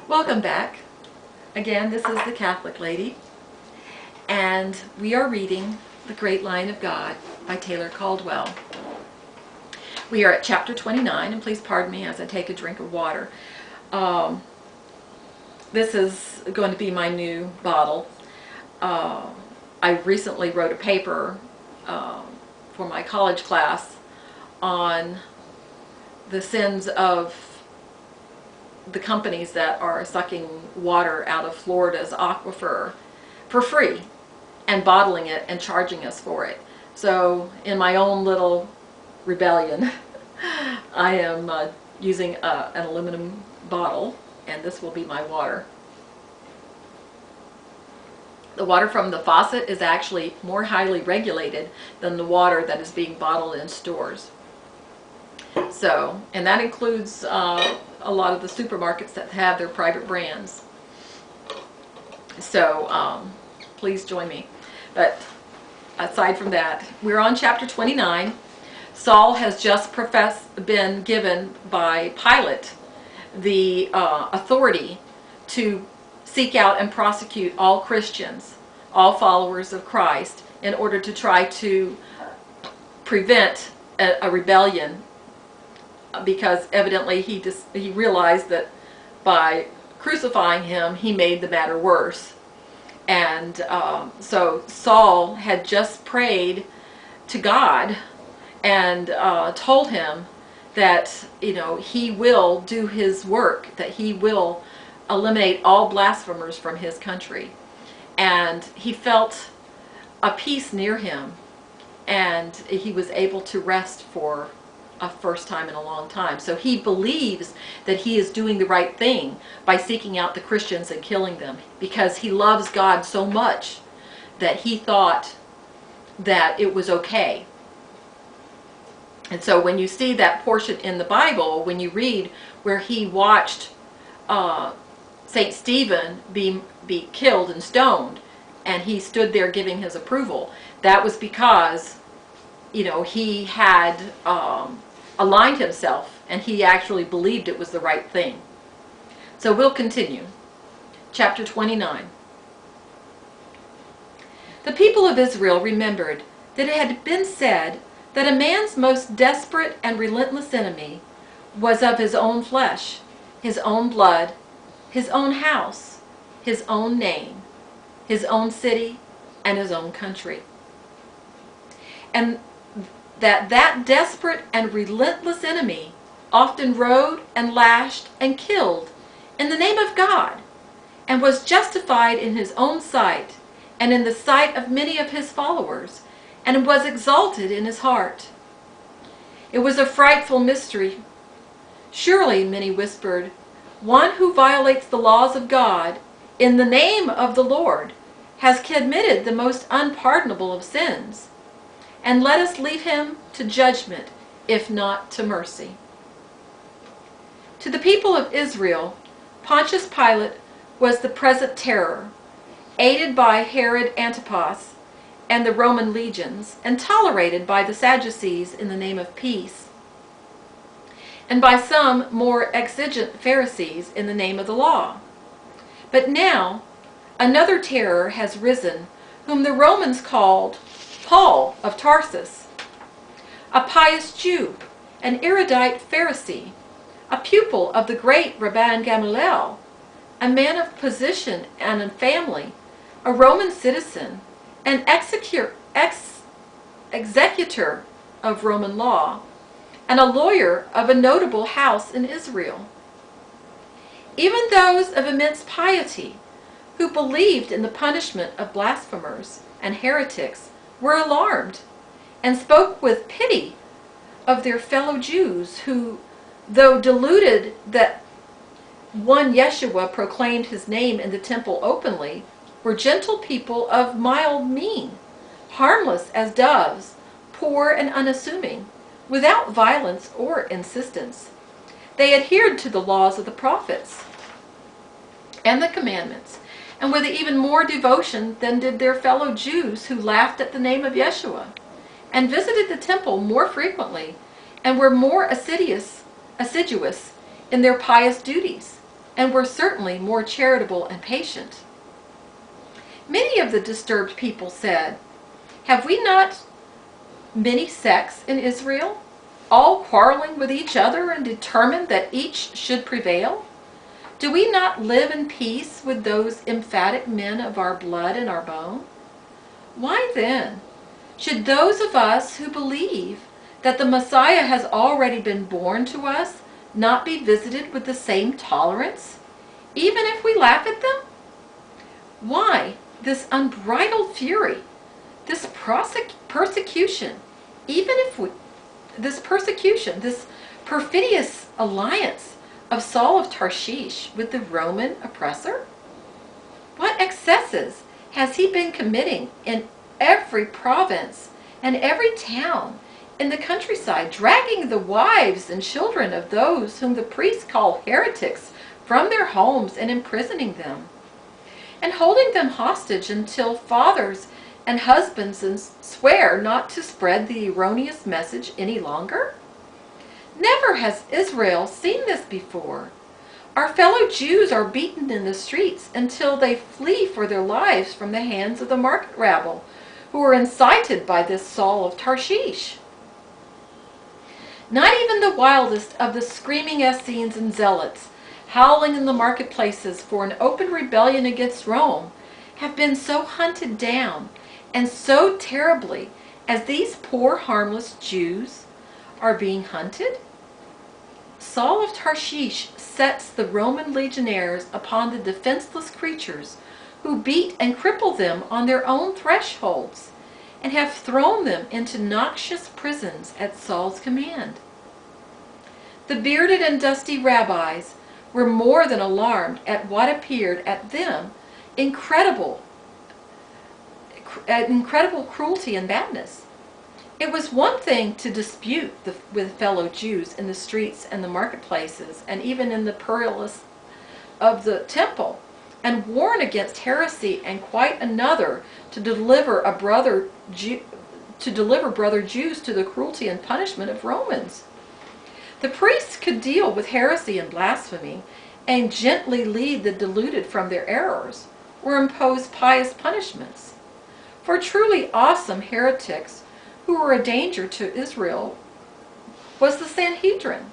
Welcome back. Again, this is the Catholic Lady, and we are reading The Great Line of God by Taylor Caldwell. We are at chapter 29, and please pardon me as I take a drink of water. This is going to be my new bottle. I recently wrote a paper for my college class on the sins of the companies that are sucking water out of Florida's aquifer for free and bottling it and charging us for it. So in my own little rebellion, I am using an aluminum bottle, and this will be my water. The water from the faucet is actually more highly regulated than the water that is being bottled in stores. So, and that includes a lot of the supermarkets that have their private brands. So please join me. But aside from that, we're on chapter 29. Saul has just been given by Pilate the authority to seek out and prosecute all Christians, all followers of Christ, in order to try to prevent a rebellion, because evidently he realized that by crucifying him he made the matter worse. And so Saul had just prayed to God and told him that he will do his work, that he will eliminate all blasphemers from his country. And he felt a peace near him, and he was able to rest for a first time in a long time. So he believes that he is doing the right thing by seeking out the Christians and killing them, because he loves God so much that he thought that it was okay. And so when you see that portion in the Bible, when you read where he watched St. Stephen be killed and stoned, and he stood there giving his approval, that was because he had aligned himself, and he actually believed it was the right thing. So we'll continue. Chapter 29. The people of Israel remembered that it had been said that a man's most desperate and relentless enemy was of his own flesh, his own blood, his own house, his own name, his own city, and his own country. And that desperate and relentless enemy often rode and lashed and killed in the name of God, and was justified in his own sight and in the sight of many of his followers, and was exalted in his heart. It was a frightful mystery. Surely, many whispered, one who violates the laws of God in the name of the Lord has committed the most unpardonable of sins. And let us leave him to judgment, if not to mercy. To the people of Israel, Pontius Pilate was the present terror, aided by Herod Antipas and the Roman legions, and tolerated by the Sadducees in the name of peace, and by some more exigent Pharisees in the name of the law. But now another terror has risen, whom the Romans called Paul of Tarsus, a pious Jew, an erudite Pharisee, a pupil of the great Rabban Gamaliel, a man of position and a family, a Roman citizen, an executor of Roman law, and a lawyer of a notable house in Israel. Even those of immense piety, who believed in the punishment of blasphemers and heretics, were alarmed, and spoke with pity of their fellow Jews who, though deluded that one Yeshua proclaimed his name in the temple openly, were gentle people of mild mien, harmless as doves, poor and unassuming, without violence or insistence. They adhered to the laws of the prophets and the commandments, and with even more devotion than did their fellow Jews who laughed at the name of Yeshua, and visited the temple more frequently, and were more assiduous in their pious duties. and were certainly more charitable and patient. Many of the disturbed people said, "Have we not many sects in Israel, all quarreling with each other and determined that each should prevail? Do we not live in peace with those emphatic men of our blood and our bone? Why then should those of us who believe that the Messiah has already been born to us not be visited with the same tolerance, even if we laugh at them? Why this unbridled fury, this persecution, even if we, this persecution, this perfidious alliance of Saul of Tarshish with the Roman oppressor? What excesses has he been committing in every province and every town in the countryside, dragging the wives and children of those whom the priests call heretics from their homes and imprisoning them, and holding them hostage until fathers and husbands swear not to spread the erroneous message any longer? Never has Israel seen this before. Our fellow Jews are beaten in the streets until they flee for their lives from the hands of the market rabble, who are incited by this Saul of Tarshish. Not even the wildest of the screaming Essenes and Zealots, howling in the marketplaces for an open rebellion against Rome, have been so hunted down and so terribly as these poor harmless Jews are being hunted. Saul of Tarshish sets the Roman legionnaires upon the defenseless creatures who beat and cripple them on their own thresholds and have thrown them into noxious prisons at Saul's command. The bearded and dusty rabbis were more than alarmed at what appeared at them incredible cruelty and badness. It was one thing to dispute with fellow Jews in the streets and the marketplaces, and even in the purlieus of the temple, and warn against heresy, and quite another to deliver brother Jews to the cruelty and punishment of Romans. The priests could deal with heresy and blasphemy, and gently lead the deluded from their errors, or impose pious punishments. For truly awesome heretics who were a danger to Israel was the Sanhedrin.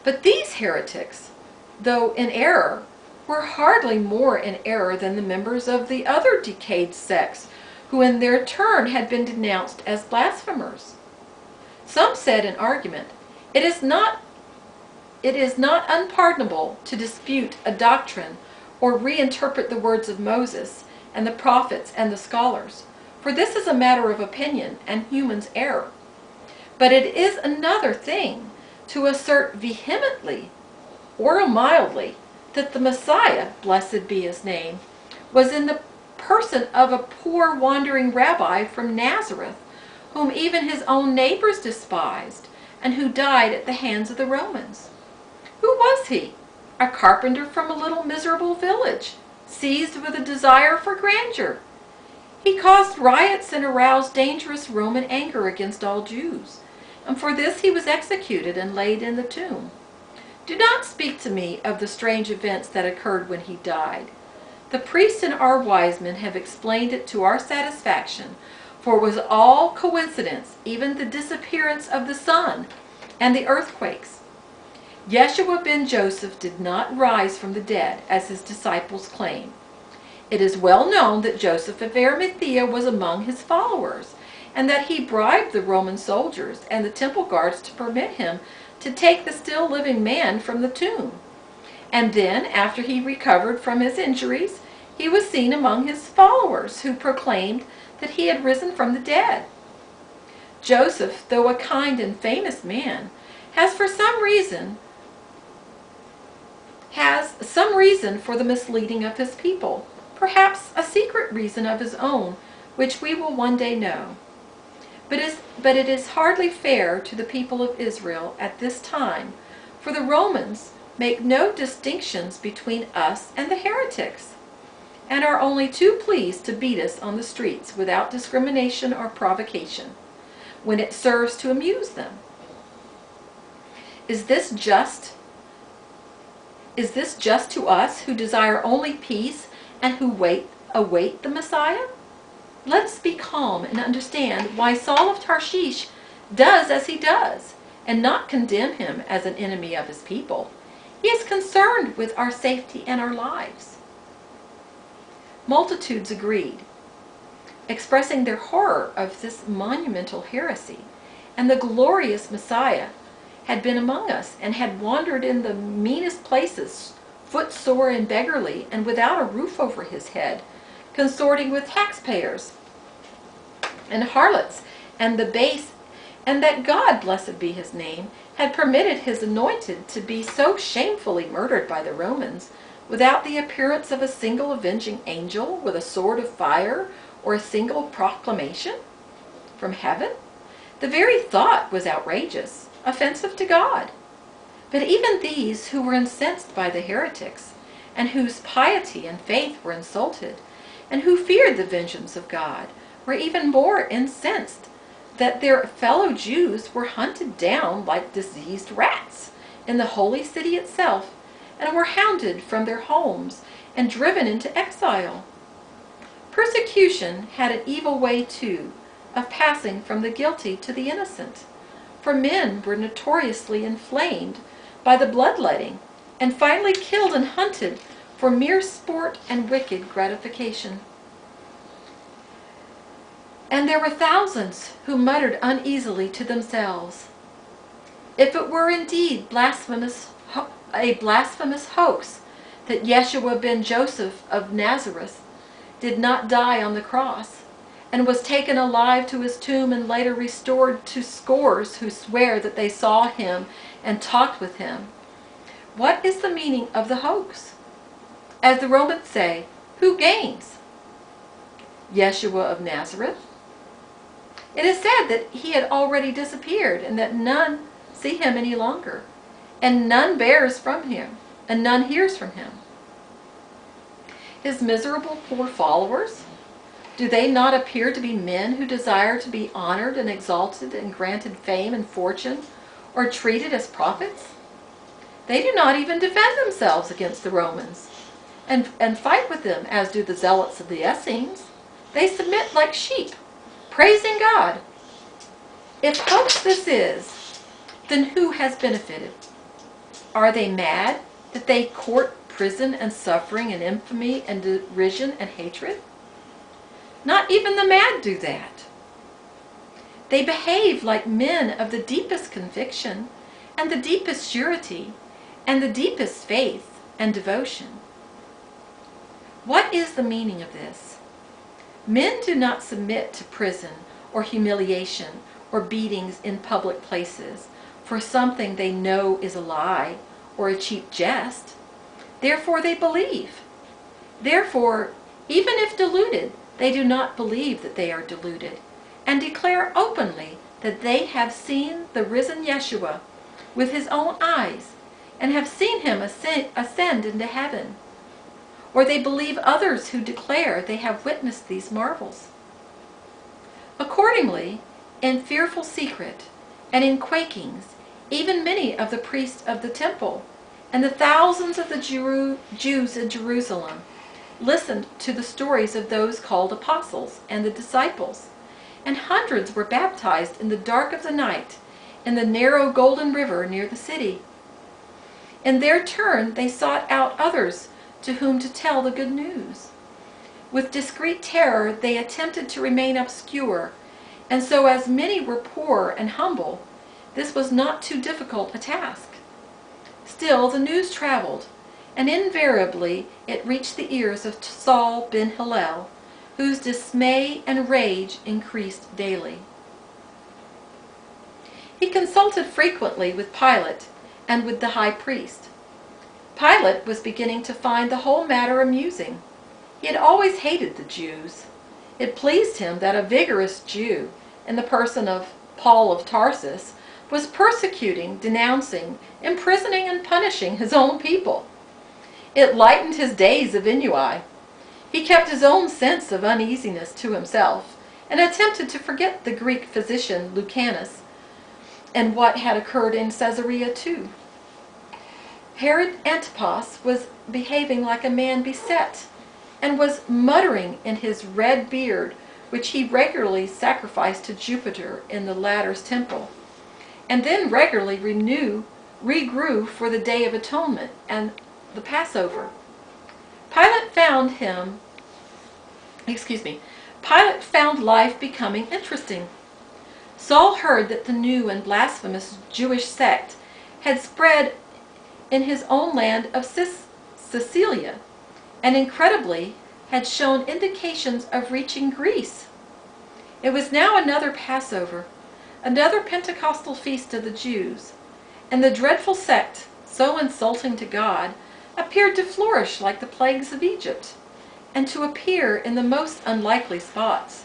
But these heretics, though in error, were hardly more in error than the members of the other decayed sects, who in their turn had been denounced as blasphemers. Some said in argument, it is not unpardonable to dispute a doctrine or reinterpret the words of Moses and the prophets and the scholars, for this is a matter of opinion and human's error. But it is another thing to assert vehemently or mildly that the Messiah, blessed be his name, was in the person of a poor wandering rabbi from Nazareth, whom even his own neighbors despised, and who died at the hands of the Romans. Who was he? A carpenter from a little miserable village, seized with a desire for grandeur. He caused riots and aroused dangerous Roman anger against all Jews, and for this he was executed and laid in the tomb. Do not speak to me of the strange events that occurred when he died. The priests and our wise men have explained it to our satisfaction, for it was all coincidence, even the disappearance of the sun and the earthquakes. Yeshua ben Joseph did not rise from the dead, as his disciples claim. It is well known that Joseph of Arimathea was among his followers, and that he bribed the Roman soldiers and the temple guards to permit him to take the still living man from the tomb. And then, after he recovered from his injuries, he was seen among his followers, who proclaimed that he had risen from the dead. Joseph, though a kind and famous man, has some reason for the misleading of his people, perhaps a secret reason of his own, which we will one day know. But it is hardly fair to the people of Israel at this time, for the Romans make no distinctions between us and the heretics, and are only too pleased to beat us on the streets without discrimination or provocation, when it serves to amuse them. Is this just Is this just to us who desire only peace and who await the Messiah? Let's be calm and understand why Saul of Tarshish does as he does, and not condemn him as an enemy of his people. He is concerned with our safety and our lives. Multitudes agreed, expressing their horror of this monumental heresy, and the glorious Messiah had been among us and had wandered in the meanest places, footsore and beggarly, and without a roof over his head, consorting with taxpayers and harlots and the base, and that God, blessed be his name, had permitted his anointed to be so shamefully murdered by the Romans without the appearance of a single avenging angel with a sword of fire or a single proclamation from heaven. The very thought was outrageous, offensive to God. But even these who were incensed by the heretics, and whose piety and faith were insulted, and who feared the vengeance of God, were even more incensed that their fellow Jews were hunted down like diseased rats in the holy city itself, and were hounded from their homes and driven into exile. Persecution had an evil way, too, of passing from the guilty to the innocent, for men were notoriously inflamed by the bloodletting, and finally killed and hunted for mere sport and wicked gratification. And there were thousands who muttered uneasily to themselves, "If it were indeed a blasphemous hoax that Yeshua ben Joseph of Nazareth did not die on the cross, and was taken alive to his tomb and later restored to scores who swear that they saw him and talked with him, what is the meaning of the hoax? As the Romans say, who gains? Yeshua of Nazareth? It is said that he had already disappeared, and that none see him any longer, and none bears from him, and none hears from him. His miserable poor followers, do they not appear to be men who desire to be honored and exalted and granted fame and fortune, or treated as prophets? They do not even defend themselves against the Romans, and fight with them as do the zealots of the Essenes. They submit like sheep, praising God. If hoax this is, then who has benefited? Are they mad that they court prison and suffering and infamy and derision and hatred? Not even the mad do that. They behave like men of the deepest conviction and the deepest surety and the deepest faith and devotion. What is the meaning of this? Men do not submit to prison or humiliation or beatings in public places for something they know is a lie or a cheap jest. Therefore they believe. Therefore, even if deluded, they do not believe that they are deluded, and declare openly that they have seen the risen Yeshua with his own eyes, and have seen him ascend into heaven. Or they believe others who declare they have witnessed these marvels. Accordingly, in fearful secret and in quakings, even many of the priests of the temple and the thousands of the Jews in Jerusalem listened to the stories of those called apostles and the disciples, and hundreds were baptized in the dark of the night in the narrow golden river near the city. In their turn they sought out others to whom to tell the good news. With discreet terror they attempted to remain obscure, and so as many were poor and humble, this was not too difficult a task. Still the news traveled, and invariably it reached the ears of Saul ben Hillel, whose dismay and rage increased daily. He consulted frequently with Pilate and with the high priest. Pilate was beginning to find the whole matter amusing. He had always hated the Jews. It pleased him that a vigorous Jew, in the person of Paul of Tarsus, was persecuting, denouncing, imprisoning, and punishing his own people. It lightened his days of ennui. He kept his own sense of uneasiness to himself, and attempted to forget the Greek physician Lucanus and what had occurred in Caesarea too. Herod Antipas was behaving like a man beset, and was muttering in his red beard, which he regularly sacrificed to Jupiter in the latter's temple, and then regularly regrew for the Day of Atonement and the Passover. Pilate found him, Pilate found life becoming interesting. Saul heard that the new and blasphemous Jewish sect had spread in his own land of Sicilia, and incredibly had shown indications of reaching Greece. It was now another Passover, another Pentecostal feast of the Jews, and the dreadful sect, so insulting to God, appeared to flourish like the plagues of Egypt, and to appear in the most unlikely spots.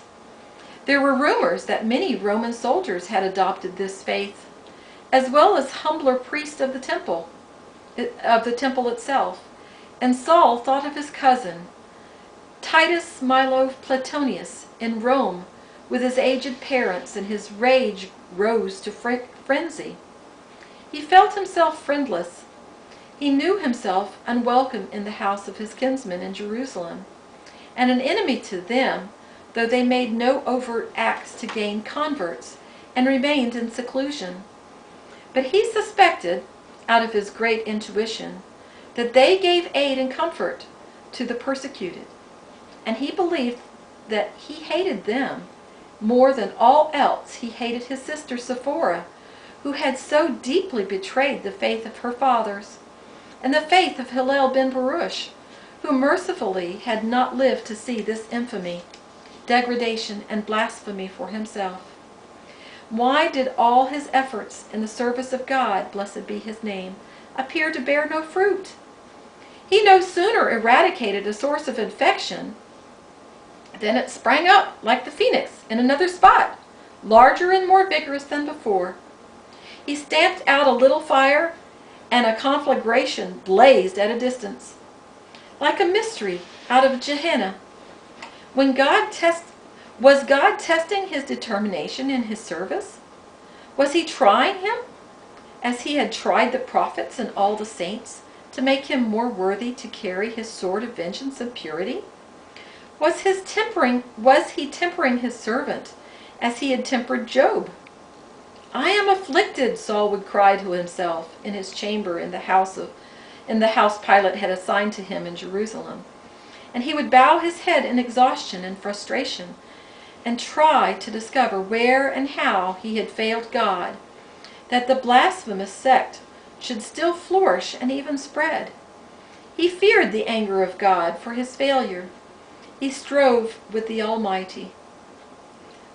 There were rumors that many Roman soldiers had adopted this faith, as well as humbler priests of the temple itself, and Saul thought of his cousin, Titus Milo Platonius, in Rome, with his aged parents, and his rage rose to frenzy. He felt himself friendless. He knew himself unwelcome in the house of his kinsmen in Jerusalem, and an enemy to them, though they made no overt acts to gain converts, and remained in seclusion. But he suspected, out of his great intuition, that they gave aid and comfort to the persecuted, and he believed that he hated them more than all else. He hated his sister Sephora, who had so deeply betrayed the faith of her fathers, and the faith of Hillel ben Baruch, who mercifully had not lived to see this infamy, degradation, and blasphemy for himself. Why did all his efforts in the service of God, blessed be his name, appear to bear no fruit? He no sooner eradicated a source of infection than it sprang up like the phoenix in another spot, larger and more vigorous than before. He stamped out a little fire, and a conflagration blazed at a distance, like a mystery out of Gehenna. Was God testing his determination in his service? Was he trying him, as he had tried the prophets and all the saints, to make him more worthy to carry his sword of vengeance and purity? Was he tempering his servant, as he had tempered Job? "I am afflicted," Saul would cry to himself in his chamber in the house Pilate had assigned to him in Jerusalem. And he would bow his head in exhaustion and frustration, and try to discover where and how he had failed God, that the blasphemous sect should still flourish and even spread. He feared the anger of God for his failure. He strove with the Almighty.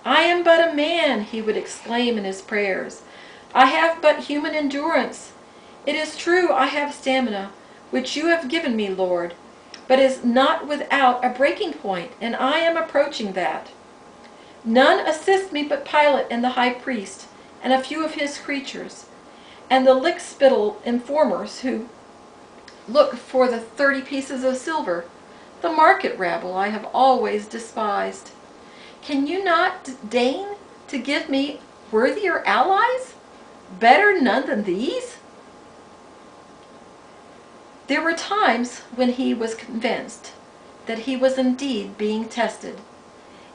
"I am but a man," he would exclaim in his prayers. "I have but human endurance. It is true I have stamina, which you have given me, Lord, but is not without a breaking point, and I am approaching that. None assist me but Pilate and the high priest, and a few of his creatures, and the lick-spittle informers who look for the 30 pieces of silver, the market rabble I have always despised. Can you not deign to give me worthier allies? Better none than these?" There were times when he was convinced that he was indeed being tested,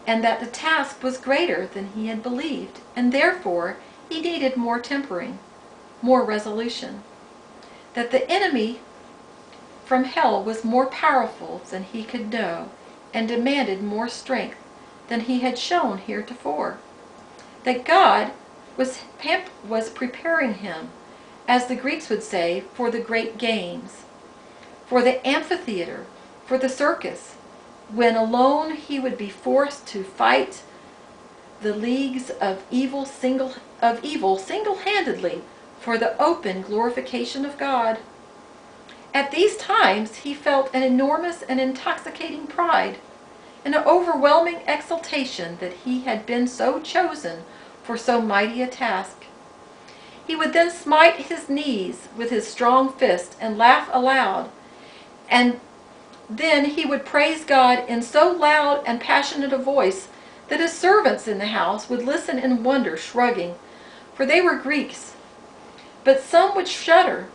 and that the task was greater than he had believed, and therefore he needed more tempering, more resolution. That the enemy from hell was more powerful than he could know, and demanded more strength than he had shown heretofore. That God was preparing him, as the Greeks would say, for the great games, for the amphitheater, for the circus, when alone he would be forced to fight the leagues of evil single-handedly for the open glorification of God. At these times he felt an enormous and intoxicating pride, an overwhelming exultation that he had been so chosen for so mighty a task. He would then smite his knees with his strong fist and laugh aloud, and then he would praise God in so loud and passionate a voice that his servants in the house would listen in wonder, shrugging, for they were Greeks. But some would shudder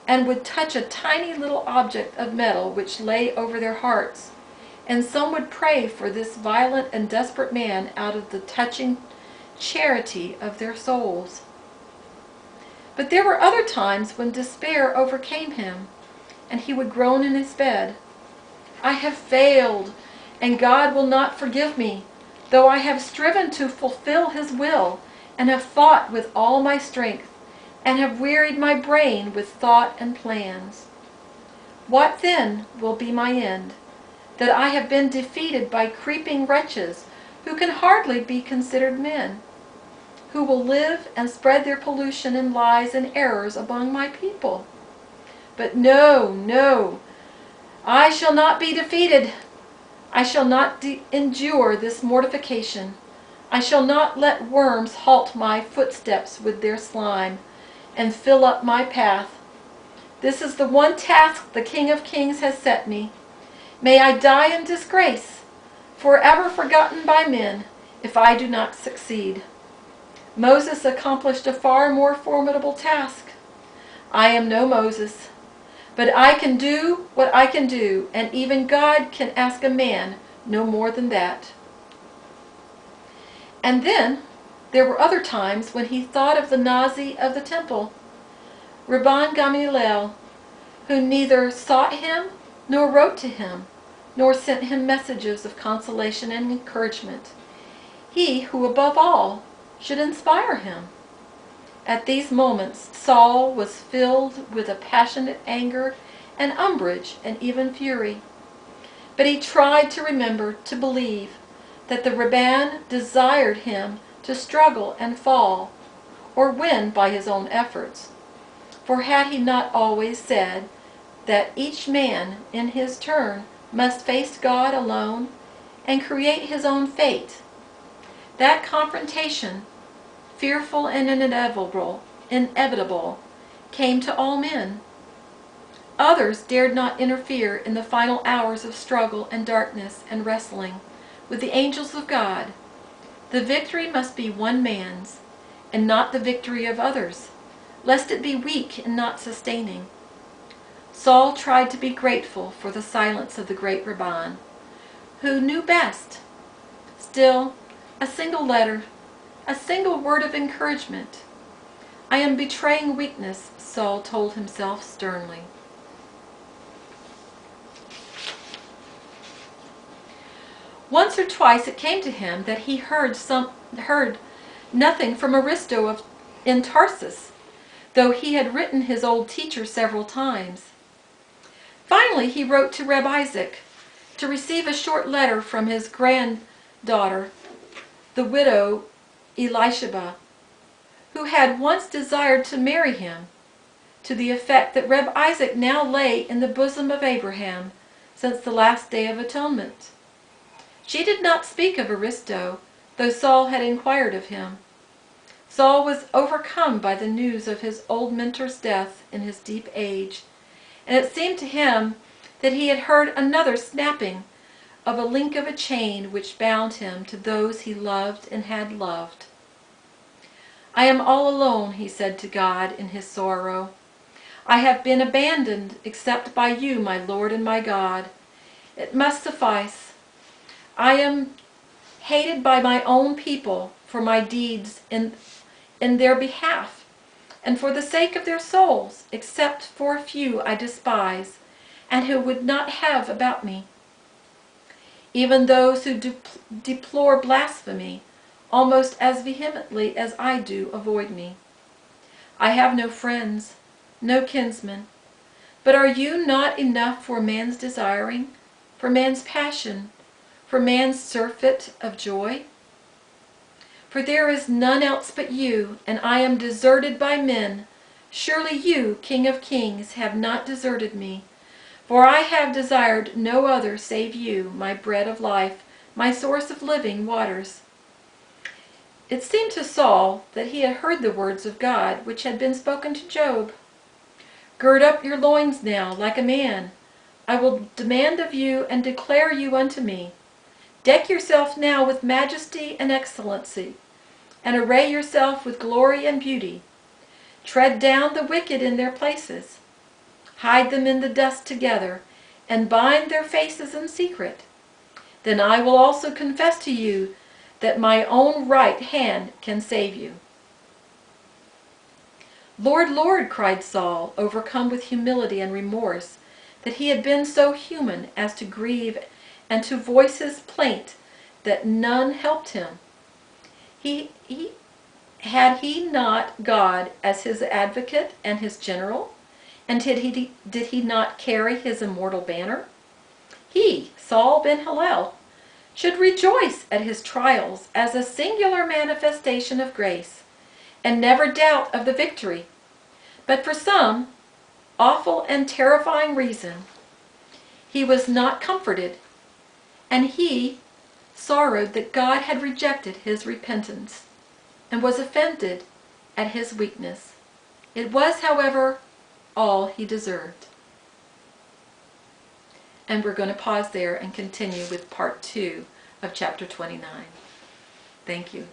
and would touch a tiny little object of metal which lay over their hearts, and some would pray for this violent and desperate man out of the touching charity of their souls. But there were other times when despair overcame him, and he would groan in his bed, "I have failed, and God will not forgive me, though I have striven to fulfill his will, and have fought with all my strength, and have wearied my brain with thought and plans. What then will be my end, that I have been defeated by creeping wretches who can hardly be considered men, who will live and spread their pollution and lies and errors among my people? But no, no, I shall not be defeated. I shall not endure this mortification. I shall not let worms halt my footsteps with their slime, and fill up my path. This is the one task the King of Kings has set me. May I die in disgrace, forever forgotten by men, if I do not succeed." Moses accomplished a far more formidable task. I am no Moses, but I can do what I can do, and even God can ask a man no more than that. And then there were other times when he thought of the Nazi of the temple, Rabban Gamaliel, who neither sought him nor wrote to him, nor sent him messages of consolation and encouragement. He who above all should inspire him. At these moments Saul was filled with a passionate anger and umbrage and even fury. But he tried to remember, to believe, that the Rabban desired him to struggle and fall, or win by his own efforts. For had he not always said that each man in his turn must face God alone and create his own fate? That confrontation, fearful and inevitable, came to all men. Others dared not interfere in the final hours of struggle and darkness and wrestling with the angels of God. The victory must be one man's, and not the victory of others, lest it be weak and not sustaining. Saul tried to be grateful for the silence of the great Rabban, who knew best. Still, a single letter, a single word of encouragement. "I am betraying weakness," Saul told himself sternly. Once or twice it came to him that he heard nothing from Aristo in Tarsus, though he had written his old teacher several times. Finally he wrote to Reb Isaac to receive a short letter from his granddaughter, the widow Elisheba, who had once desired to marry him, to the effect that Reb Isaac now lay in the bosom of Abraham since the last day of atonement. She did not speak of Aristo, though Saul had inquired of him. Saul was overcome by the news of his old mentor's death in his deep age, and it seemed to him that he had heard another snapping of a link of a chain which bound him to those he loved and had loved. "I am all alone," he said to God in his sorrow. "I have been abandoned except by you, my Lord and my God. It must suffice. I am hated by my own people for my deeds in their behalf, and for the sake of their souls, except for a few I despise, and who would not have about me. Even those who deplore blasphemy almost as vehemently as I do avoid me. I have no friends, no kinsmen. But are you not enough for man's desiring, for man's passion, for man's surfeit of joy? For there is none else but you, and I am deserted by men. Surely you, King of Kings, have not deserted me, for I have desired no other save you, my bread of life, my source of living waters." It seemed to Saul that he had heard the words of God which had been spoken to Job. "Gird up your loins now, like a man. I will demand of you and declare you unto me. Deck yourself now with majesty and excellency, and array yourself with glory and beauty. Tread down the wicked in their places. hide them in the dust together, and bind their faces in secret. Then I will also confess to you that my own right hand can save you." "Lord, Lord," cried Saul, overcome with humility and remorse that he had been so human as to grieve and to voice his plaint that none helped him. Had he not God as his advocate and his general? And did he not carry his immortal banner? He, Saul ben Hillel, should rejoice at his trials as a singular manifestation of grace, and never doubt of the victory. But for some awful and terrifying reason, he was not comforted, and he sorrowed that God had rejected his repentance, and was offended at his weakness. It was, however, all he deserved. And we're going to pause there and continue with part 2 of chapter 29. Thank you.